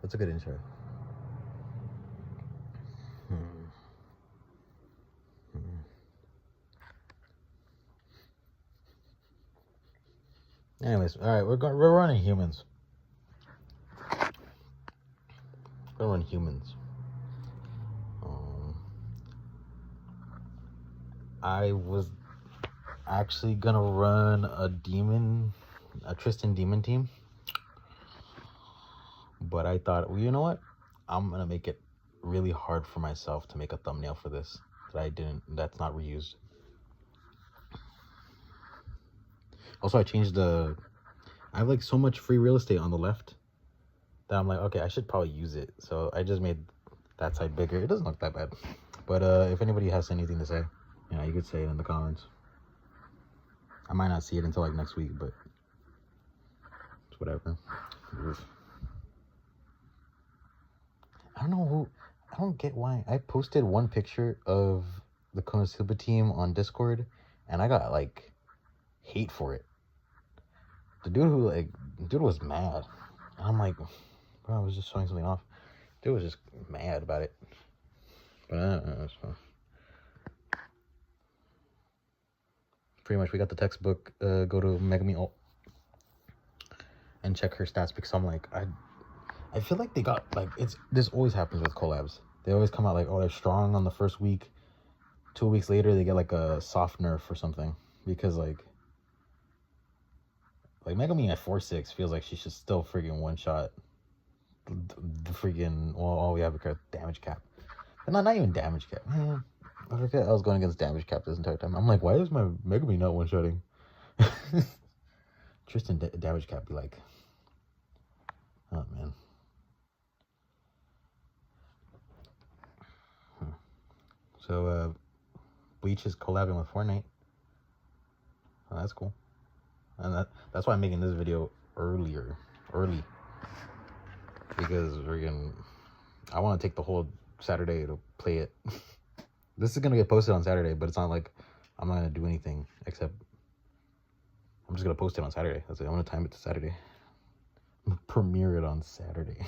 That's a good intro. Anyways, all right, we're running humans. We're running humans. I was actually gonna run a Tristan demon team, but I thought, well, you know what? I'm gonna make it really hard for myself to make a thumbnail for this that's not reused. Also, I have like so much free real estate on the left that I'm like, okay, I should probably use it. So I just made that side bigger. It doesn't look that bad. But if anybody has anything to say, you could say it in the comments. I might not see it until like next week, but it's whatever. I don't get why. I posted one picture of the Konosuba team on Discord, and I got like hate for it. The dude was mad. And I'm like, bro, I was just showing something off. Dude was just mad about it. But it's fine. Pretty much, we got the textbook. Go to Megami Ult and check her stats, because I'm like, I feel like they got like this always happens with collabs. They always come out like, oh, they're strong on the first week. 2 weeks later, they get like a soft nerf or something, because like Megami at 4-6 feels like she should still freaking one shot the freaking, well, all we have a damage cap. And not even damage cap, man. I forget I was going against damage cap this entire time. I'm like, why is my Megami not one shotting? Tristan damage cap be like, oh man. So Bleach is collabing with Fortnite. Oh, that's cool. And that's why I'm making this video early, because I want to take the whole Saturday to play it. This is gonna get posted on Saturday, but it's not like I'm not gonna do anything except I'm just gonna post it on Saturday. That's it. I'm gonna time it to Saturday. I'm gonna premiere it on Saturday.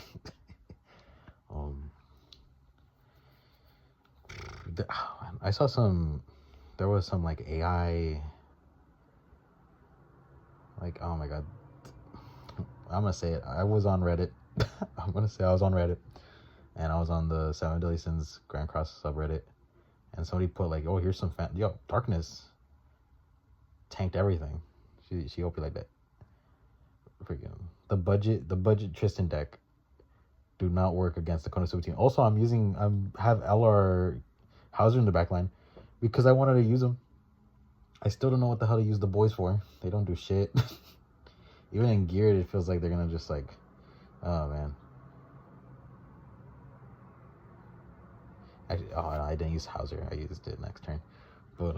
I saw there was some like AI, like, oh my god, I'm gonna say it. I was on Reddit. I'm gonna say I was on Reddit, and I was on the 7 Deadly Sins Grand Cross subreddit, and somebody put like, oh, here's some Darkness tanked everything. She OP like that. Freaking the budget Tristan deck do not work against the Konosuba team. Also, I have LR Hauser in the backline because I wanted to use them. I still don't know what the hell to use the boys for. They don't do shit. Even in geared, it feels like they're gonna just like, oh man. I didn't use Hauser. I used it next turn, but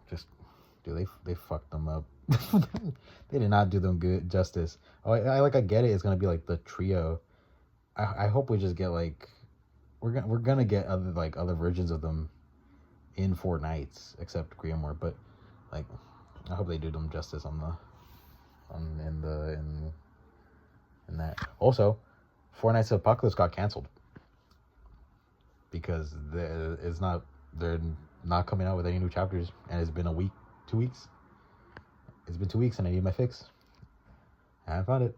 just dude, they fucked them up. They did not do them good justice. Oh, I get it. It's gonna be like the trio. I hope we just get like, we're gonna get other versions of them in 4 nights except Grimoire, but like I hope they do them justice in that. Also, 4 Nights of Apocalypse got canceled because they're not coming out with any new chapters, and it's been a week, 2 weeks. It's been 2 weeks, and I need my fix. I haven't found it.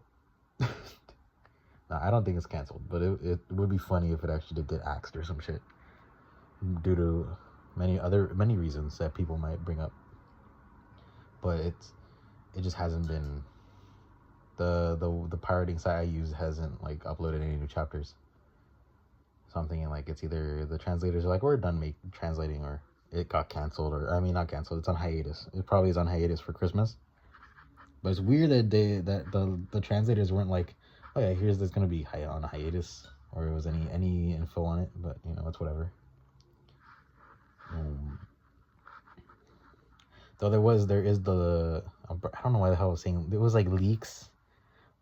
No, I don't think it's canceled, but it would be funny if it actually did get axed or some shit, due to many reasons that people might bring up. But it just hasn't been, the pirating site I use hasn't like uploaded any new chapters. So I'm thinking like it's either the translators are like, we're done translating, or it got canceled, or I mean not canceled, it's on hiatus. It probably is on hiatus for Christmas. But it's weird that the translators weren't like, oh yeah, here's this gonna be on hiatus, or it was any info on it. But it's whatever. Though there is I don't know why the hell I was saying it was like leaks,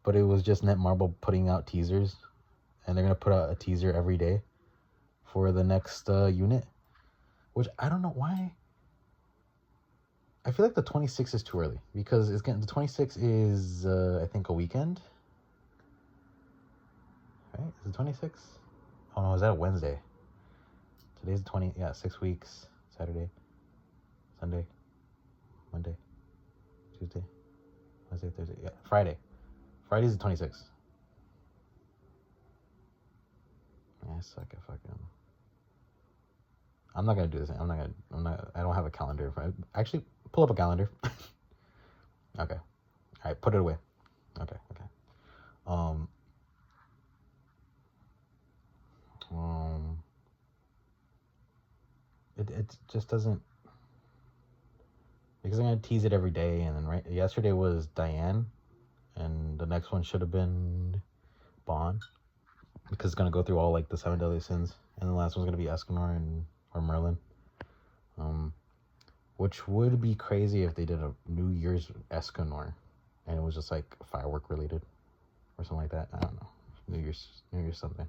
but it was just Netmarble putting out teasers, and they're gonna put out a teaser every day for the next unit, which I don't know why. I feel like the 26th is too early, because the 26th is I think a weekend. right? Is it 26? Oh no, is that a Wednesday? Today's 20. Yeah, 6 weeks. Saturday, Sunday, Monday, Tuesday, Wednesday, Thursday. Yeah, Friday. Friday's the 26th. Yeah, I suck at fucking. I'm not gonna do this. I'm not. I don't have a calendar in front. Actually, pull up a calendar. Okay. All right, put it away. Okay. Um. It just doesn't, because I'm gonna tease it every day, and then right yesterday was Diane, and the next one should have been Bond, because it's gonna go through all like the 7 deadly sins, and the last one's gonna be Escanor and or Merlin. Which would be crazy if they did a New Year's Escanor, and it was just like firework related, or something like that. I don't know. New Year's something.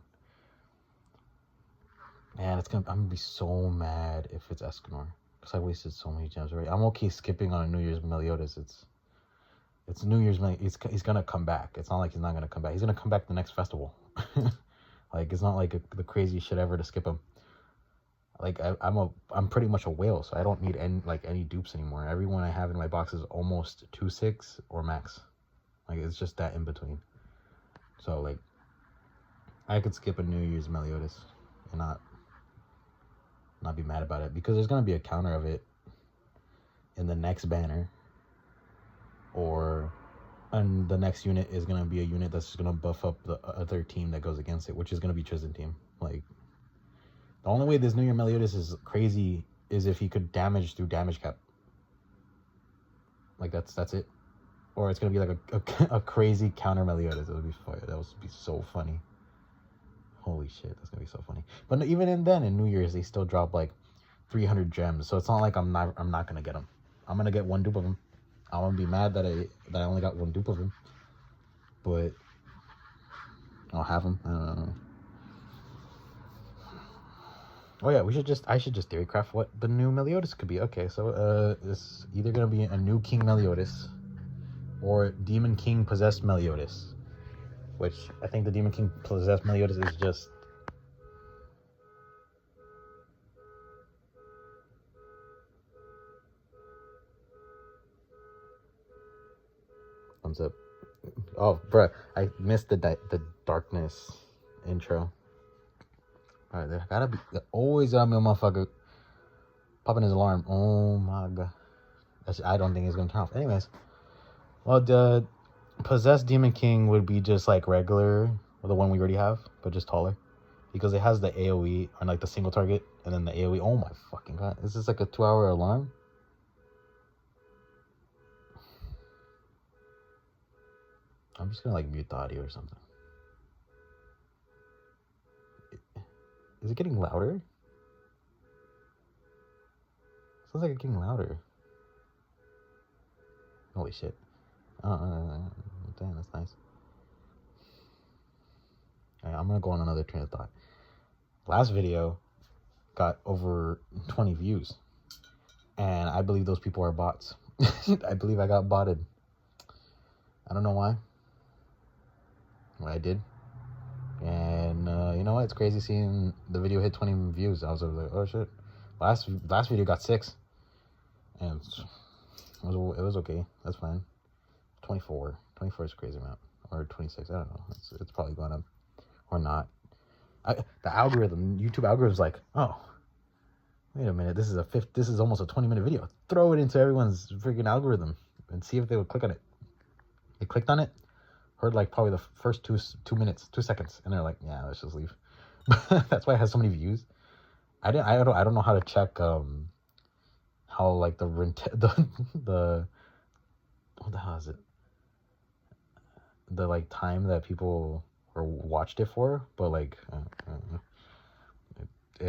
Man, I'm gonna be so mad if it's Escanor, because I wasted so many gems already. I'm okay skipping on a New Year's Meliodas. It's New Year's Meliodas. He's gonna come back. It's not like he's not gonna come back. He's gonna come back the next festival. Like, it's not like the craziest shit ever to skip him. Like, I'm pretty much a whale, so I don't need any dupes anymore. Everyone I have in my box is almost 2-6 or max. Like, it's just that in between. So like, I could skip a New Year's Meliodas and not be mad about it, because there's gonna be a counter of it in the next banner, and the next unit is gonna be a unit that's just gonna buff up the other team that goes against it, which is gonna be Tristan team. Like, the only way this New Year Meliodas is crazy is if he could damage through damage cap. Like, that's it. Or it's gonna be like a crazy counter Meliodas. That would be so funny. Holy shit, that's gonna be so funny. But even then, in New Year's, they still drop like 300 gems. So it's not like I'm not gonna get them. I'm gonna get one dupe of them. I'm gonna be mad that I only got one dupe of him. But I'll have him. I don't know. Oh yeah, I should just theory craft what the new Meliodas could be. Okay, so it's either gonna be a new King Meliodas or Demon King possessed Meliodas. Which I think the Demon King possessed Meliodas is just thumbs up. Oh, bruh, I missed the darkness intro. Alright, there gotta be always a motherfucker popping his alarm. Oh my god. I don't think it's gonna turn off. Anyways, well, the possessed Demon King would be just like regular, the one we already have, but just taller, because it has the AoE on like the single target, and then the AoE. Oh my fucking god, is this like a 2-hour alarm? I'm just gonna like mute the audio or something. Is it getting louder? Sounds like it's getting louder. Holy shit. Damn, that's nice. Alright, I'm gonna go on another train of thought. Last video got over 20 views, and I believe those people are bots. I believe I got botted. I don't know why. Well, I did. And you know what? It's crazy seeing the video hit 20 views. I was like, oh shit. Last video got 6. And it was okay. That's fine. 24 is a crazy amount. Or 26. I don't know. It's probably going up. Or not. The algorithm, YouTube algorithm's like, oh, wait a minute. This is almost a 20-minute video. Throw it into everyone's freaking algorithm and see if they would click on it. They clicked on it. Heard like probably the first 2 seconds, and they're like, yeah, let's just leave. That's why it has so many views. I don't know how to check how like the what the hell is it, the like time that people or watched it for, but like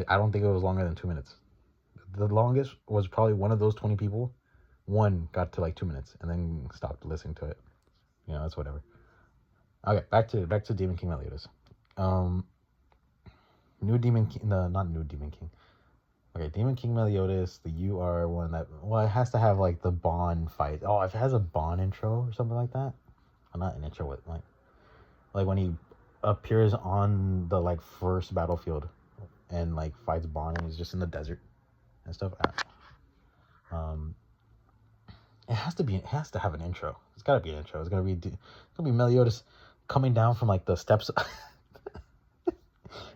I don't think it was longer than 2 minutes. The longest was probably one of those 20 people. One got to like 2 minutes and then stopped listening to it. You know, that's whatever. Okay, back to Demon King Meliodas. New Demon King, no, not New Demon King. Okay, Demon King Meliodas, the UR one that, well, it has to have like the Bond fight. Oh, if it has a Bond intro or something like that, or not an intro with like when he appears on the like first battlefield and like fights Bond and is just in the desert and stuff. It has to be. It has to have an intro. It's got to be an intro. It's gonna be Meliodas coming down from like the steps,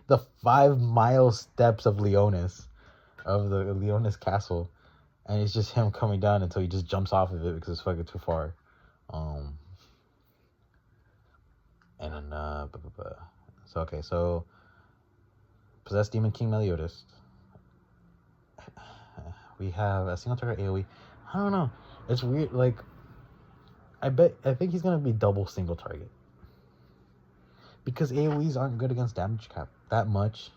the 5 mile steps of Leonis, of the Leonis castle, and it's just him coming down until he just jumps off of it because it's fucking too far. And then so possessed Demon King Meliodas. We have a single target AoE. I don't know. It's weird. Like, I think he's gonna be double single target because AoEs aren't good against damage cap that much,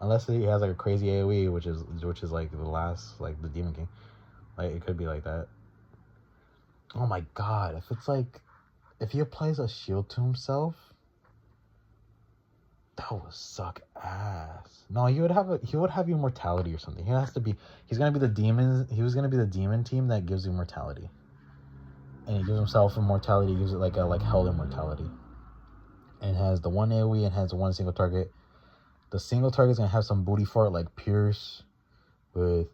unless he has like a crazy AoE, which is like the last, like the Demon King. Like, it could be like that. Oh my god! If he applies a shield to himself, that would suck ass. No, he would have immortality or something. He's gonna be the demon. He was gonna be the demon team that gives immortality, and he gives himself immortality. He gives it like hell immortality, and has the one AoE and has one single target. The single target's gonna have some booty for it, like Pierce, with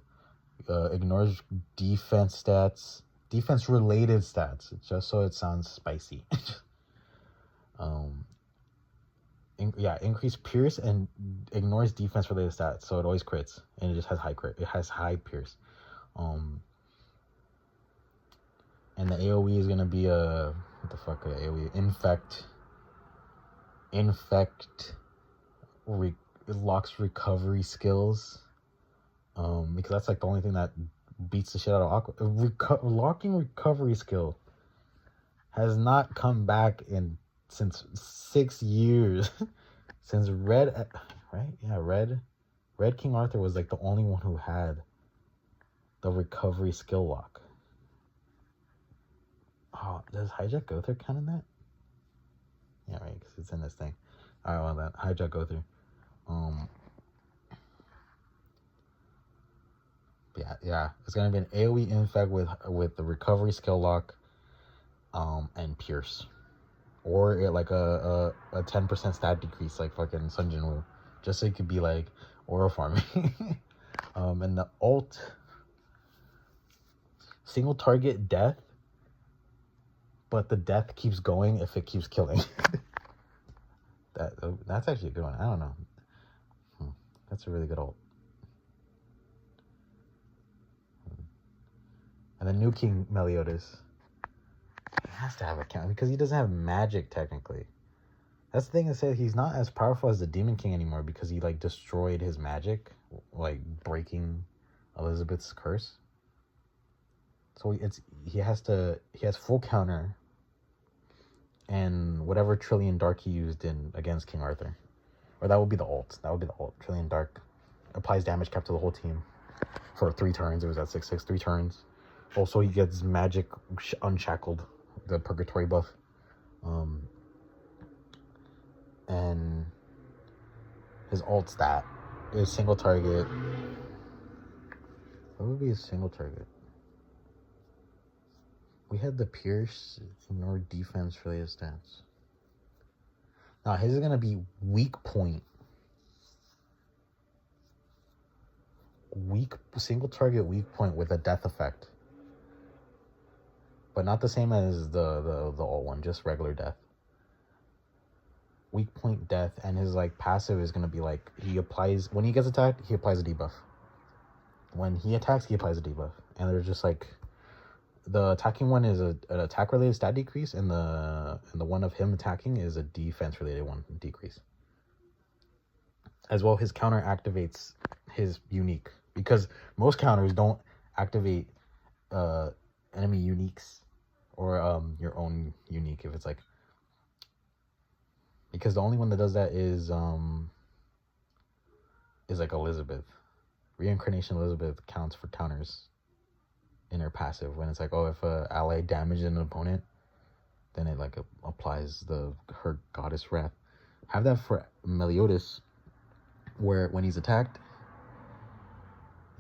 ignores defense stats, defense related stats, just so it sounds spicy. Increase Pierce and ignores defense related stats, so it always crits, and it just has high crit. It has high Pierce. And the AoE is gonna be what the fuck AoE? Infect. It locks recovery skills. Because that's like the only thing that beats the shit out of Aqua. Locking recovery skill has not come back since 6 years. Since Red King Arthur was like the only one who had the recovery skill lock. Oh, does Hijack go through count in that? Yeah, right, because it's in this thing. Alright, well, that Hijack go through. Yeah, it's gonna be an AoE infect with the recovery skill lock, and Pierce, or like a 10% stat decrease like fucking Sun Jinwoo, just so it could be like aura farming. And the ult, single target death, but the death keeps going if it keeps killing. That's actually a good one. I don't know. That's a really good ult. And the new King Meliodas, he has to have a count because he doesn't have magic technically. That's the thing, I said he's not as powerful as the Demon King anymore because he like destroyed his magic, like breaking Elizabeth's curse. So he has full counter and whatever Trillion Dark he used against King Arthur. Or that would be the ult. Trillion Dark applies damage cap to the whole team for 3 turns. It was at 6/6, 3 turns. Also, he gets magic unshackled, the purgatory buff. And his ult stat is single target. What would be his single target? We had the Pierce, ignore defense related stats. Now, his is going to be weak point. Single target weak point with a death effect. But not the same as the ult one, just regular death. Weak point death, and his like passive is gonna be like when he gets attacked, he applies a debuff. When he attacks, he applies a debuff. And they're just like the attacking one is an attack related stat decrease, and the one of him attacking is a defense related one decrease. As well, his counter activates his unique, because most counters don't activate enemy uniques or your own unique if it's like, because the only one that does that is like Elizabeth. Reincarnation Elizabeth counts for counters in her passive when it's like, oh, if a ally damaged an opponent, then it like applies her goddess wrath. Have that for Meliodas, where when he's attacked,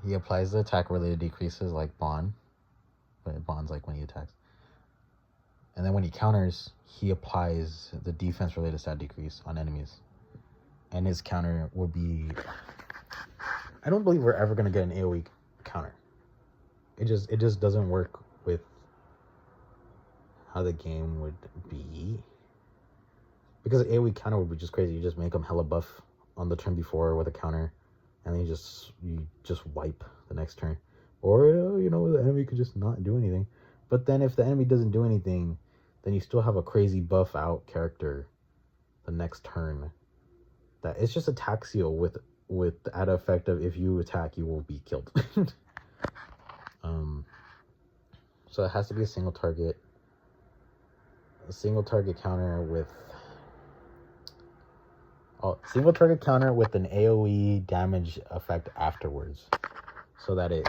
he applies the attack related decreases like Bond, but Bond's like when he attacks. And then when he counters, he applies the defense related stat decrease on enemies. And his counter would be... I don't believe we're ever going to get an AoE counter. It just doesn't work with how the game would be. Because the AoE counter would be just crazy. You just make them hella buff on the turn before with a counter. And then you just wipe the next turn. Or, the enemy could just not do anything. But then if the enemy doesn't do anything, then you still have a crazy buff out character the next turn. That it's just a Taxio with the added effect of if you attack, you will be killed. So it has to be a single target counter with single target counter with an AoE damage effect afterwards, so that it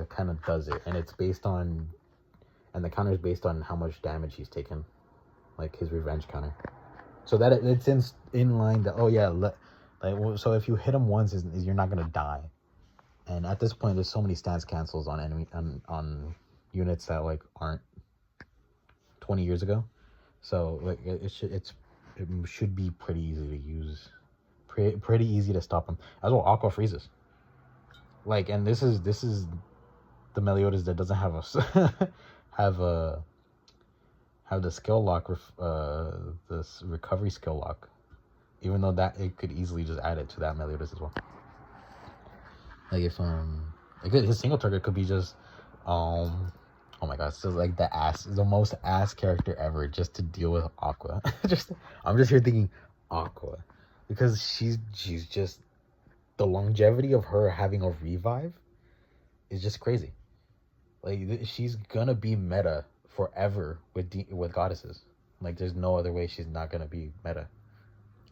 kind of does it, and it's based on, and the counter is based on how much damage he's taken, like his revenge counter, so that it's in line that so if you hit him once, you're not gonna die. And at this point, there's so many stance cancels on enemy on units that like aren't 20 years ago, so like it should be pretty easy to use, pretty easy to stop him. As well, Aqua freezes. Like, and this is the Meliodas that doesn't have have the skill lock, this recovery skill lock, even though that it could easily just add it to that Meliodas as well. Like if his single target could be just oh my god, so like the most ass character ever just to deal with Aqua. I'm just here thinking Aqua, because she's just, the longevity of her having a revive is just crazy. Like she's gonna be meta forever with goddesses. Like there's no other way she's not gonna be meta.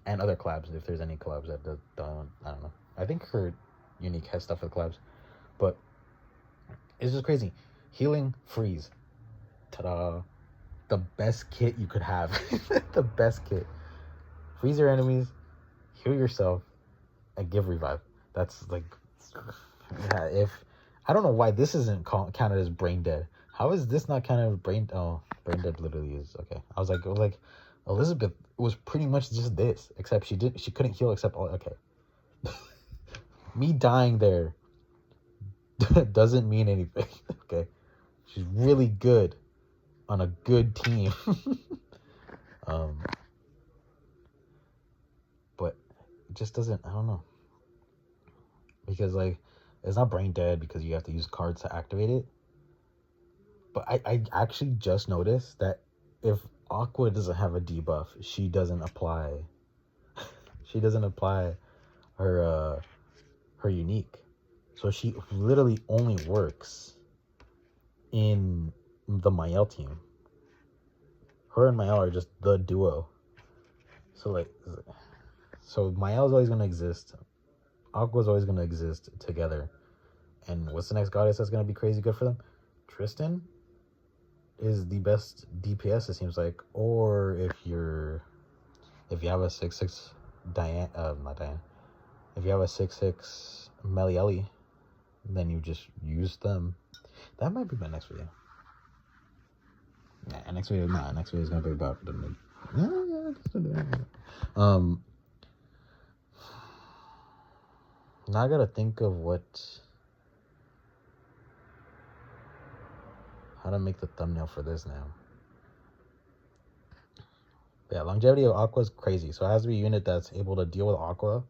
And other collabs, if there's any collabs that don't, I don't know. I think her unique has stuff with collabs, but it's just crazy. Healing freeze, ta-da! The best kit you could have. The best kit. Freeze your enemies, heal yourself, and give revive. That's like, yeah. If I don't know why this isn't counted as brain dead. How is this not counted as brain? Oh, brain dead literally is okay. I was like, Elizabeth was pretty much just this, except she couldn't heal except okay. Me dying there doesn't mean anything. Okay, she's really good on a good team. But it just doesn't. I don't know, because like it's not brain dead because you have to use cards to activate it. But I actually just noticed that if Aqua doesn't have a debuff, she doesn't apply her unique. So she literally only works in the Mael team. Her and Mael are just the duo. So Mael's always gonna exist. Aqua's always gonna exist together. And what's the next goddess that's gonna be crazy good for them? Tristan is the best DPS, it seems like. Or if you have a 6/6 Diane, not Diane. If you have a 6/6 Melieli, then you just use them. That might be my next video. Yeah, next video is gonna be about the mid. Now I gotta think of how to make the thumbnail for this now. But yeah, longevity of Aqua is crazy. So it has to be a unit that's able to deal with Aqua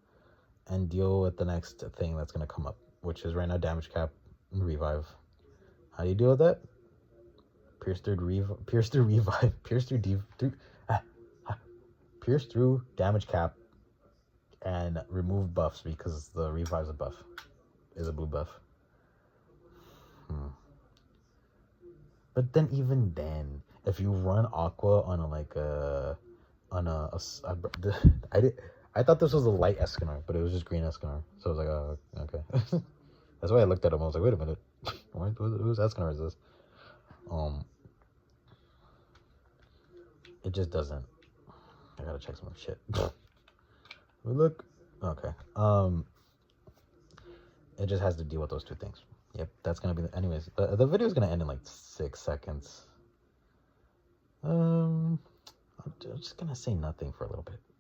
and deal with the next thing that's gonna come up, which is right now damage cap and revive. How do you deal with that? Pierce through damage cap and remove buffs, because the revive's a buff, is a blue buff. But then even then, if you run Aqua on I thought this was a light Escanor, but it was just green Escanor. So I was like, oh, okay. That's why I looked at him. I was like, wait a minute, whose Escanor is this? It just doesn't. I gotta check some more shit. Look, okay. It just has to deal with those two things. Yep, that's gonna be anyways. The video is gonna end in like 6 seconds. I'm just gonna say nothing for a little bit.